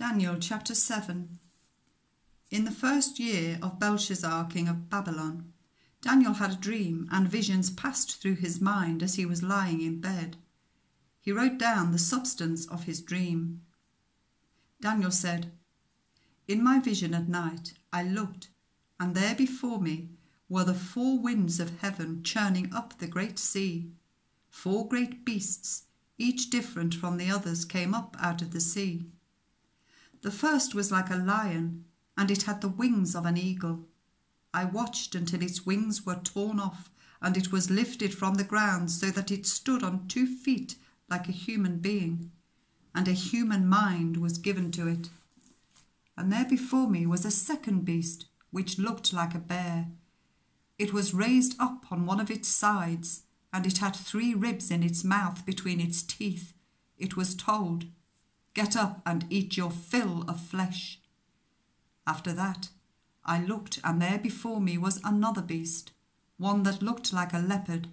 Daniel chapter 7. In the first year of Belshazzar, king of Babylon, Daniel had a dream, and visions passed through his mind as he was lying in bed. He wrote down the substance of his dream. Daniel said, "In my vision at night I looked, and there before me were the 4 winds of heaven churning up the great sea. 4 great beasts, each different from the others, came up out of the sea. The first was like a lion, and it had the wings of an eagle. I watched until its wings were torn off, and it was lifted from the ground so that it stood on 2 feet like a human being, and a human mind was given to it. And there before me was a second beast, which looked like a bear. It was raised up on one of its sides, and it had 3 ribs in its mouth between its teeth. It was told, 'Get up and eat your fill of flesh.' After that, I looked, and there before me was another beast, one that looked like a leopard,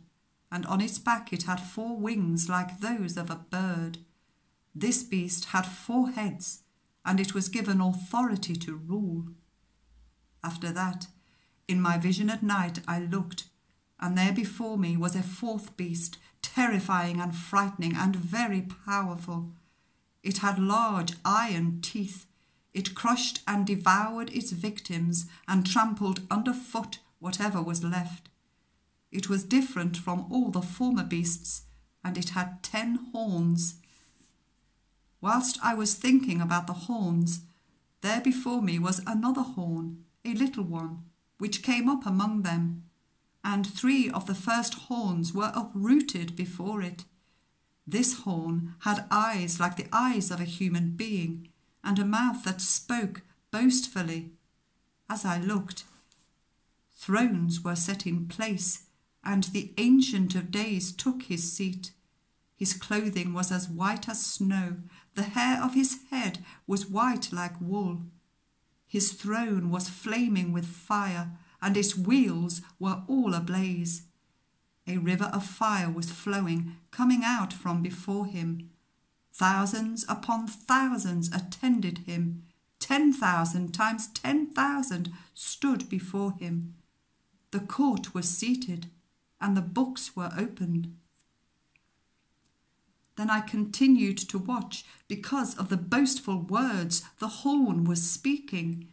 and on its back it had 4 wings like those of a bird. This beast had 4 heads, and it was given authority to rule. After that, in my vision at night I looked, and there before me was a 4th beast, terrifying and frightening and very powerful. It had large iron teeth. It crushed and devoured its victims and trampled underfoot whatever was left. It was different from all the former beasts, and it had 10 horns. Whilst I was thinking about the horns, there before me was another horn, a little one, which came up among them, and 3 of the first horns were uprooted before it. This horn had eyes like the eyes of a human being, and a mouth that spoke boastfully. As I looked, thrones were set in place, and the Ancient of Days took his seat. His clothing was as white as snow, the hair of his head was white like wool. His throne was flaming with fire, and its wheels were all ablaze. A river of fire was flowing, coming out from before him. Thousands upon thousands attended him. 10,000 times 10,000 stood before him. The court was seated, and the books were opened. Then I continued to watch because of the boastful words the horn was speaking.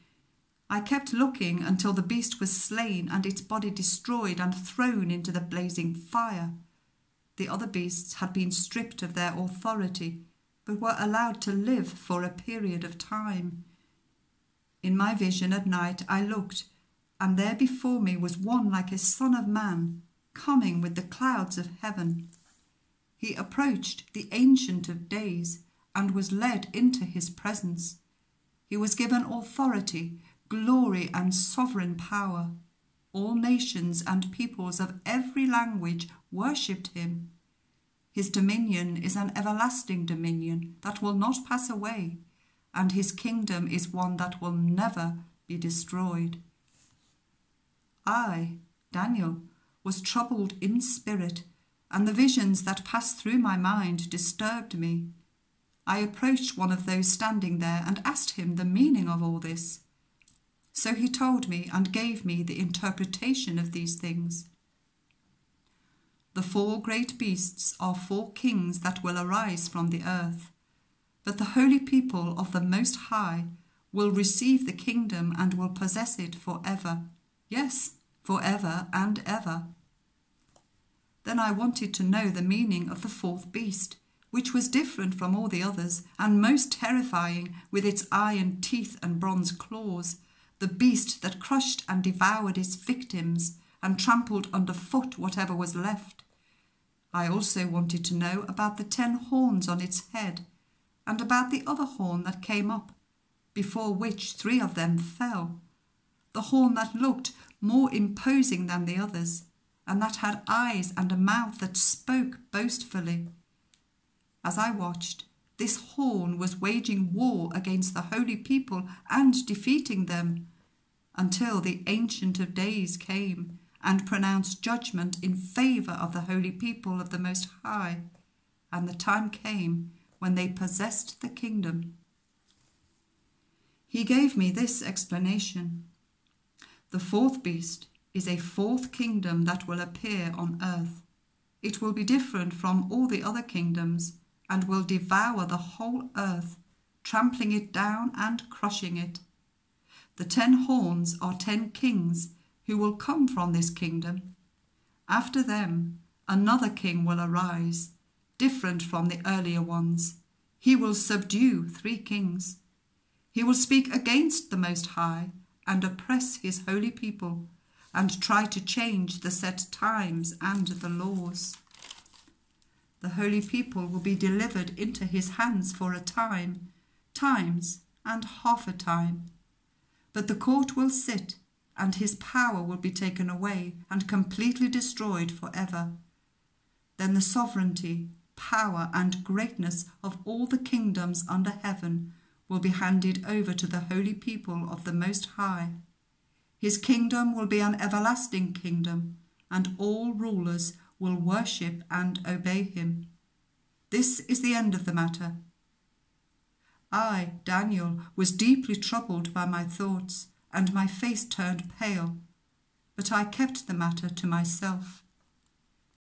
I kept looking until the beast was slain and its body destroyed and thrown into the blazing fire. The other beasts had been stripped of their authority, but were allowed to live for a period of time. In my vision at night I looked, and there before me was one like a son of man, coming with the clouds of heaven. He approached the Ancient of Days and was led into his presence. He was given authority, glory and sovereign power. All nations and peoples of every language worshipped him. His dominion is an everlasting dominion that will not pass away, and his kingdom is one that will never be destroyed. I, Daniel, was troubled in spirit, and the visions that passed through my mind disturbed me. I approached one of those standing there and asked him the meaning of all this. So he told me and gave me the interpretation of these things. The 4 great beasts are 4 kings that will arise from the earth, but the holy people of the Most High will receive the kingdom and will possess it forever. Yes, forever and ever. Then I wanted to know the meaning of the 4th beast, which was different from all the others and most terrifying, with its iron teeth and bronze claws, the beast that crushed and devoured its victims and trampled underfoot whatever was left. I also wanted to know about the 10 horns on its head, and about the other horn that came up, before which 3 of them fell, the horn that looked more imposing than the others, and that had eyes and a mouth that spoke boastfully. As I watched, this horn was waging war against the holy people and defeating them, until the Ancient of Days came and pronounced judgment in favour of the holy people of the Most High, and the time came when they possessed the kingdom. He gave me this explanation. The fourth beast is a fourth kingdom that will appear on earth. It will be different from all the other kingdoms and will devour the whole earth, trampling it down and crushing it. The 10 horns are 10 kings who will come from this kingdom. After them, another king will arise, different from the earlier ones. He will subdue 3 kings. He will speak against the Most High and oppress his holy people and try to change the set times and the laws. The holy people will be delivered into his hands for a time, times, and half a time. But the court will sit, and his power will be taken away and completely destroyed forever. Then the sovereignty, power, and greatness of all the kingdoms under heaven will be handed over to the holy people of the Most High. His kingdom will be an everlasting kingdom, and all rulers will worship and obey him. This is the end of the matter. I, Daniel, was deeply troubled by my thoughts, and my face turned pale, but I kept the matter to myself.